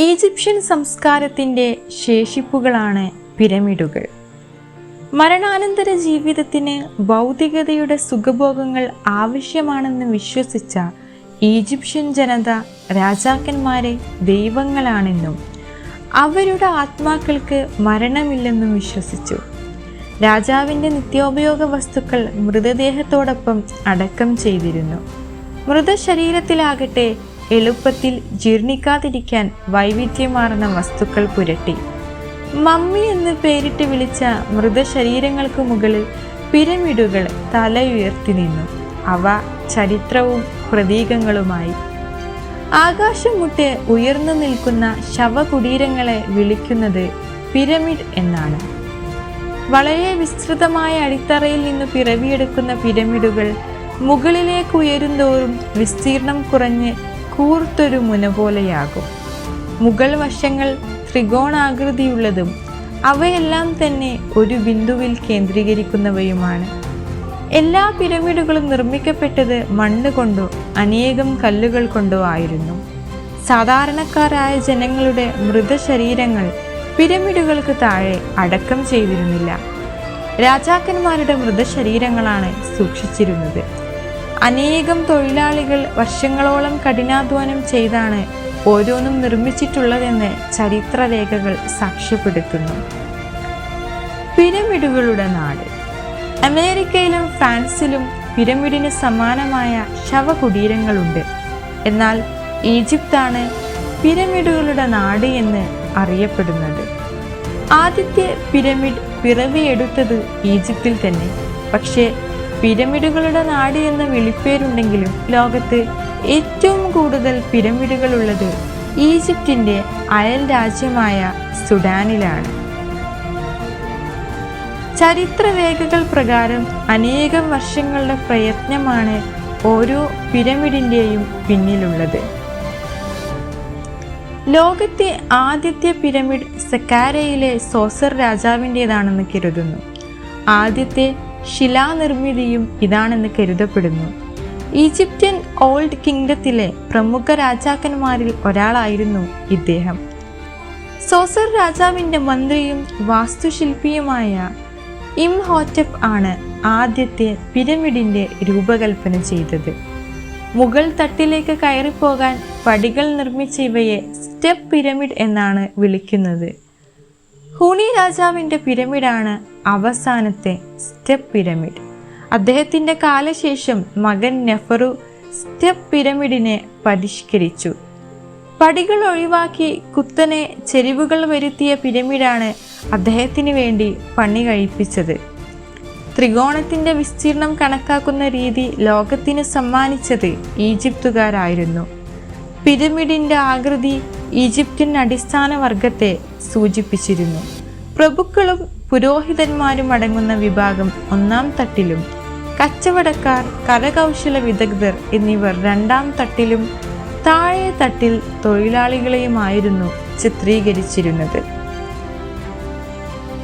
Egyptian സംസ്കാരത്തിൻ്റെ ശേഷിപ്പുകളാണ് പിരമിഡുകൾ. മരണാനന്തര ജീവിതത്തിന് ഭൗതികതയുടെ സുഖഭോഗങ്ങൾ ആവശ്യമാണെന്ന് വിശ്വസിച്ച ഈജിപ്ഷ്യൻ ജനത രാജാക്കന്മാരെ ദൈവങ്ങളാണെന്നും അവരുടെ ആത്മാക്കൾക്ക് മരണമില്ലെന്നും വിശ്വസിച്ചു. രാജാവിൻ്റെ നിത്യോപയോഗ വസ്തുക്കൾ മൃതദേഹത്തോടൊപ്പം അടക്കം ചെയ്തിരുന്നു. മൃതശരീരത്തിലാകട്ടെ എളുപ്പത്തിൽ ജീർണിക്കാതിരിക്കാൻ വൈവിധ്യമാർന്ന വസ്തുക്കൾ പുരട്ടി. മമ്മി എന്ന് പേരിട്ട് വിളിച്ച മൃതശരീരങ്ങൾക്ക് മുകളിൽ പിരമിഡുകൾ തലയുയർത്തി നിന്നു. അവ ചരിത്രവും പ്രതീകങ്ങളുമായി. ആകാശം മുട്ടെ ഉയർന്നു നിൽക്കുന്ന ശവകുടീരങ്ങളെ വിളിക്കുന്നത് പിരമിഡ് എന്നാണ്. വളരെ വിസ്തൃതമായ അടിത്തറയിൽ നിന്ന് പിറവിയെടുക്കുന്ന പിരമിഡുകൾ മുകളിലേക്ക് ഉയരുന്തോറും വിസ്തീർണം കുറഞ്ഞ് കൂർത്തൊരു മുന പോലെയാകും. മുകൾ വശങ്ങൾ ത്രികോണാകൃതിയുള്ളതും അവയെല്ലാം തന്നെ ഒരു ബിന്ദുവിൽ കേന്ദ്രീകരിക്കുന്നവയുമാണ്. എല്ലാ പിരമിഡുകളും നിർമ്മിക്കപ്പെട്ടത് മണ്ണ് കൊണ്ടോ അനേകം കല്ലുകൾ കൊണ്ടോ ആയിരുന്നു. സാധാരണക്കാരായ ജനങ്ങളുടെ മൃതശരീരങ്ങൾ പിരമിഡുകൾക്ക് താഴെ അടക്കം ചെയ്തിരുന്നില്ല. രാജാക്കന്മാരുടെ മൃതശരീരങ്ങളാണ് സൂക്ഷിച്ചിരുന്നത്. അനേകം തൊഴിലാളികൾ വർഷങ്ങളോളം കഠിനാധ്വാനം ചെയ്താണ് ഓരോന്നും നിർമ്മിച്ചിട്ടുള്ളതെന്ന് ചരിത്രരേഖകൾ സാക്ഷ്യപ്പെടുത്തുന്നു. പിരമിഡുകളുടെ നാട്. അമേരിക്കയിലും ഫ്രാൻസിലും പിരമിഡിന് സമാനമായ ശവകുടീരങ്ങളുണ്ട്. എന്നാൽ ഈജിപ്താണ് പിരമിഡുകളുടെ നാട് എന്ന് അറിയപ്പെടുന്നത്. ആദ്യത്തെ പിരമിഡ് പിറവിയെടുത്തത് ഈജിപ്തിൽ തന്നെ. പക്ഷേ പിരമിഡുകളുടെ നാട് എന്ന വിളിപ്പേരുണ്ടെങ്കിലും ലോകത്ത് ഏറ്റവും കൂടുതൽ പിരമിഡുകളുള്ളത് ഈജിപ്തിൻ്റെ അയൽ രാജ്യമായ സുഡാനിലാണ്. ചരിത്രരേഖകൾ പ്രകാരം അനേകം വർഷങ്ങളുടെ പ്രയത്നമാണ് ഓരോ പിരമിഡിൻ്റെയും പിന്നിലുള്ളത്. ലോകത്തെ ആദ്യത്തെ പിരമിഡ് സക്കാരയിലെ സോസർ രാജാവിൻ്റേതാണെന്ന് കരുതുന്നു. ആദ്യത്തെ ശിലാനിർമ്മിതിയും ഇതാണെന്ന് കരുതപ്പെടുന്നു. ഈജിപ്ഷ്യൻ ഓൾഡ് കിങ്ഡത്തിലെ പ്രമുഖ രാജാക്കന്മാരിൽ ഒരാളായിരുന്നു ഇദ്ദേഹം. സോസർ രാജാവിൻ്റെ മന്ത്രിയും വാസ്തുശില്പിയുമായ ഇംഹോറ്റെപ് ആണ് ആദ്യത്തെ പിരമിഡിൻ്റെ രൂപകൽപ്പന ചെയ്തത്. മുകൾ തട്ടിലേക്ക് കയറിപ്പോകാൻ പടികൾ നിർമ്മിച്ച ഇവയെ സ്റ്റെപ്പ് പിരമിഡ് എന്നാണ് വിളിക്കുന്നത്. ഹൂണി രാജാവിൻ്റെ പിരമിഡാണ് അവസാനത്തെ സ്റ്റെപ്പ് പിരമിഡ്. അദ്ദേഹത്തിൻ്റെ കാലശേഷം മകൻ നെഫറു സ്റ്റെപ്പ് പിരമിഡിനെ പരിഷ്കരിച്ചു. പടികൾ ഒഴിവാക്കി കുത്തനെ ചെരിവുകൾ വരുത്തിയ പിരമിഡാണ് അദ്ദേഹത്തിന് വേണ്ടി പണി കഴിപ്പിച്ചത്. ത്രികോണത്തിൻ്റെ വിസ്തീർണം കണക്കാക്കുന്ന രീതി ലോകത്തിന് സമ്മാനിച്ചത് ഈജിപ്തുകാരായിരുന്നു. പിരമിഡിൻ്റെ ആകൃതി ഈജിപ്ഷ്യൻ അടിസ്ഥാന വർഗത്തെ സൂചിപ്പിച്ചിരുന്നു. പ്രഭുക്കളും പുരോഹിതന്മാരും അടങ്ങുന്ന വിഭാഗം ഒന്നാം തട്ടിലും കച്ചവടക്കാർ, കരകൗശല വിദഗ്ധർ എന്നിവർ രണ്ടാം തട്ടിലും താഴെ തട്ടിൽ തൊഴിലാളികളെയുമായിരുന്നു ചിത്രീകരിച്ചിരുന്നത്.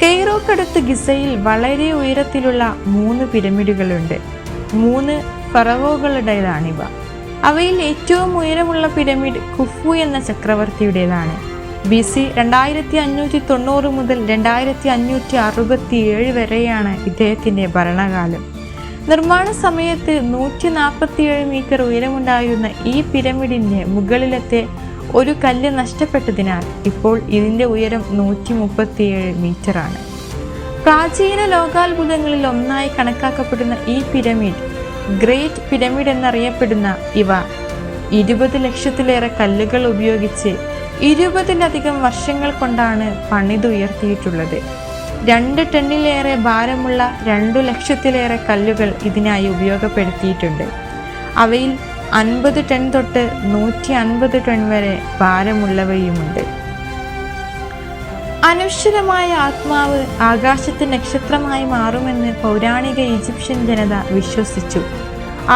കെയ്റോക്കടുത്ത് ഗിസയിൽ വളരെ ഉയരത്തിലുള്ള 3 പിരമിഡുകളുണ്ട്. 3 ഫറവോകളുടേതാണിവ. അവയിൽ ഏറ്റവും ഉയരമുള്ള പിരമിഡ് ഖുഫു എന്ന ചക്രവർത്തിയുടേതാണ്. BC 2590 മുതൽ 2567 വരെയാണ് ഇദ്ദേഹത്തിൻ്റെ ഭരണകാലം. നിർമ്മാണ സമയത്ത് 147 മീറ്റർ ഉയരമുണ്ടായിരുന്ന ഈ പിരമിഡിൻ്റെ മുകളിലത്തെ ഒരു കല്ല് നഷ്ടപ്പെട്ടതിനാൽ ഇപ്പോൾ ഇതിൻ്റെ ഉയരം 137 മീറ്ററാണ്. പ്രാചീന ലോകാത്ഭുതങ്ങളിൽ ഒന്നായി കണക്കാക്കപ്പെടുന്ന ഈ പിരമിഡ് ഗ്രേറ്റ് പിരമിഡ് എന്നറിയപ്പെടുന്ന ഇവ 20 ലക്ഷത്തിലേറെ കല്ലുകൾ ഉപയോഗിച്ച് 20-ലധികം വർഷങ്ങൾ കൊണ്ടാണ് പണിതുയർത്തിയിട്ടുള്ളത്. 2 ടണ്ണിലേറെ ഭാരമുള്ള 2 ലക്ഷത്തിലേറെ കല്ലുകൾ ഇതിനായി ഉപയോഗപ്പെടുത്തിയിട്ടുണ്ട്. അവയിൽ 50 ടൺ തൊട്ട് 150 ടൺ വരെ ഭാരമുള്ളവയുമുണ്ട്. അനശ്വരമായ ആത്മാവ് ആകാശത്തെ നക്ഷത്രമായി മാറുമെന്ന് പൗരാണിക ഈജിപ്ഷ്യൻ ജനത വിശ്വസിച്ചു.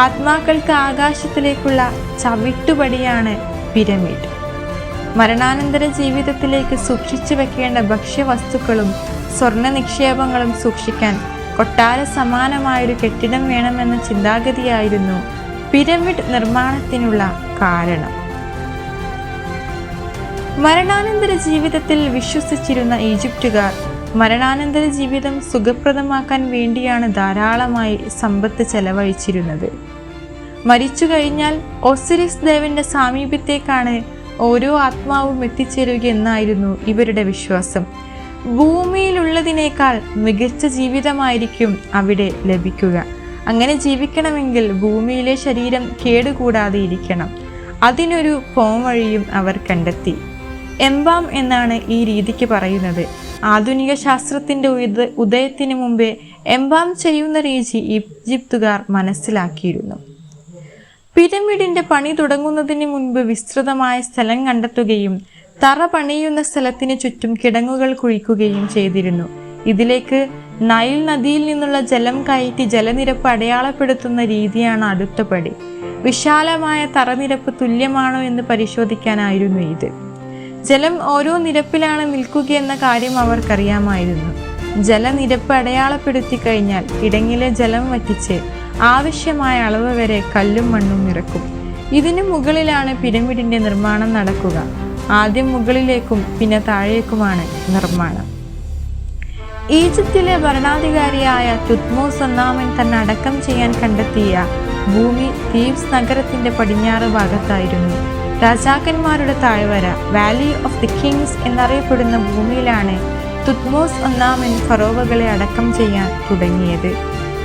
ആത്മാക്കൾക്ക് ആകാശത്തിലേക്കുള്ള ചവിട്ടുപടിയാണ് പിരമിഡ്. മരണാനന്തര ജീവിതത്തിലേക്ക് സൂക്ഷിച്ചു വെക്കേണ്ട ഭക്ഷ്യവസ്തുക്കളും സ്വർണ്ണ നിക്ഷേപങ്ങളും സൂക്ഷിക്കാൻ കൊട്ടാര സമാനമായൊരു കെട്ടിടം വേണമെന്ന ചിന്താഗതിയായിരുന്നു പിരമിഡ് നിർമ്മാണത്തിനുള്ള കാരണം. മരണാനന്തര ജീവിതത്തിൽ വിശ്വസിച്ചിരുന്ന ഈജിപ്തുകാർ മരണാനന്തര ജീവിതം സുഖപ്രദമാക്കാൻ വേണ്ടിയാണ് ധാരാളമായി സമ്പത്ത് ചെലവഴിച്ചിരുന്നത്. മരിച്ചു കഴിഞ്ഞാൽ ഒസിരിസ് ദേവന്റെ സാമീപ്യത്തേക്കാണ് ഓരോ ആത്മാവും എത്തിച്ചേരുകയെന്നായിരുന്നു ഇവരുടെ വിശ്വാസം. ഭൂമിയിലുള്ളതിനേക്കാൾ മികച്ച ജീവിതമായിരിക്കും അവിടെ ലഭിക്കുക. അങ്ങനെ ജീവിക്കണമെങ്കിൽ ഭൂമിയിലെ ശരീരം കേടുകൂടാതെ ഇരിക്കണം. അതിനൊരു പോംവഴിയും അവർ കണ്ടെത്തി. എംബാം എന്നാണ് ഈ രീതിക്ക് പറയുന്നത്. ആധുനിക ശാസ്ത്രത്തിൻ്റെ ഉദയത്തിന് മുമ്പേ എംബാം ചെയ്യുന്ന രീതി ഈജിപ്തുകാർ മനസ്സിലാക്കിയിരുന്നു. പിരമിഡിന്റെ പണി തുടങ്ങുന്നതിന് മുൻപ് വിസ്തൃതമായ സ്ഥലം കണ്ടെത്തുകയും തറ പണിയുന്ന സ്ഥലത്തിന് ചുറ്റും കിടങ്ങുകൾ കുഴിക്കുകയും ചെയ്തിരുന്നു. ഇതിലേക്ക് നൈൽ നദിയിൽ നിന്നുള്ള ജലം കയറ്റി ജലനിരപ്പ് അടയാളപ്പെടുത്തുന്ന രീതിയാണ് അടുത്ത പടി. വിശാലമായ തറനിരപ്പ് തുല്യമാണോ എന്ന് പരിശോധിക്കാനായിരുന്നു ഇത്. ജലം ഓരോ നിരപ്പിലാണ് നിൽക്കുകയെന്ന കാര്യം അവർക്കറിയാമായിരുന്നു. ജലനിരപ്പ് അടയാളപ്പെടുത്തി കഴിഞ്ഞാൽ കിടങ്ങിലെ ജലം വറ്റിച്ച് ആവശ്യമായ അളവ് വരെ കല്ലും മണ്ണും നിറക്കും. ഇതിനു മുകളിലാണ് പിരമിഡിന്റെ നിർമ്മാണം നടക്കുക. ആദ്യം മുകളിലേക്കും പിന്നെ താഴേക്കുമാണ് നിർമ്മാണം. ഈജിപ്തിലെ ഭരണാധികാരിയായ തുത്മോസ് ഒന്നാമൻ തന്നെ അടക്കം ചെയ്യാൻ കണ്ടെത്തിയ ഭൂമി തീബ്സ് നഗരത്തിന്റെ പടിഞ്ഞാറ് ഭാഗത്തായിരുന്നു. രാജാക്കന്മാരുടെ താഴ്വര വാലി ഓഫ് ദി കിങ്സ് എന്നറിയപ്പെടുന്ന ഭൂമിയിലാണ് തുത്മോസ് ഒന്നാമൻ ഫറോവകളെ അടക്കം ചെയ്യാൻ തുടങ്ങിയത്.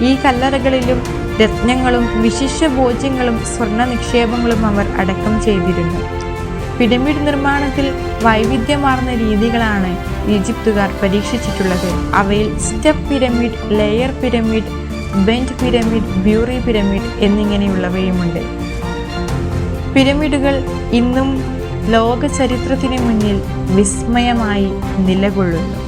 ഈ കല്ലറകളിലും രത്നങ്ങളും വിശിഷ്ട ഭോജ്യങ്ങളും സ്വർണ്ണ നിക്ഷേപങ്ങളും അവർ അടക്കം ചെയ്തിരുന്നു. പിരമിഡ് നിർമ്മാണത്തിൽ വൈവിധ്യമാർന്ന രീതികളാണ് ഈജിപ്തുകാർ പരീക്ഷിച്ചിട്ടുള്ളത്. അവയിൽ step pyramid, layer pyramid, bend pyramid, buried pyramid എന്നിങ്ങനെയുള്ളവയുമുണ്ട്. പിരമിഡുകൾ ഇന്നും ലോക ചരിത്രത്തിന് മുന്നിൽ വിസ്മയമായി നിലകൊള്ളുന്നു.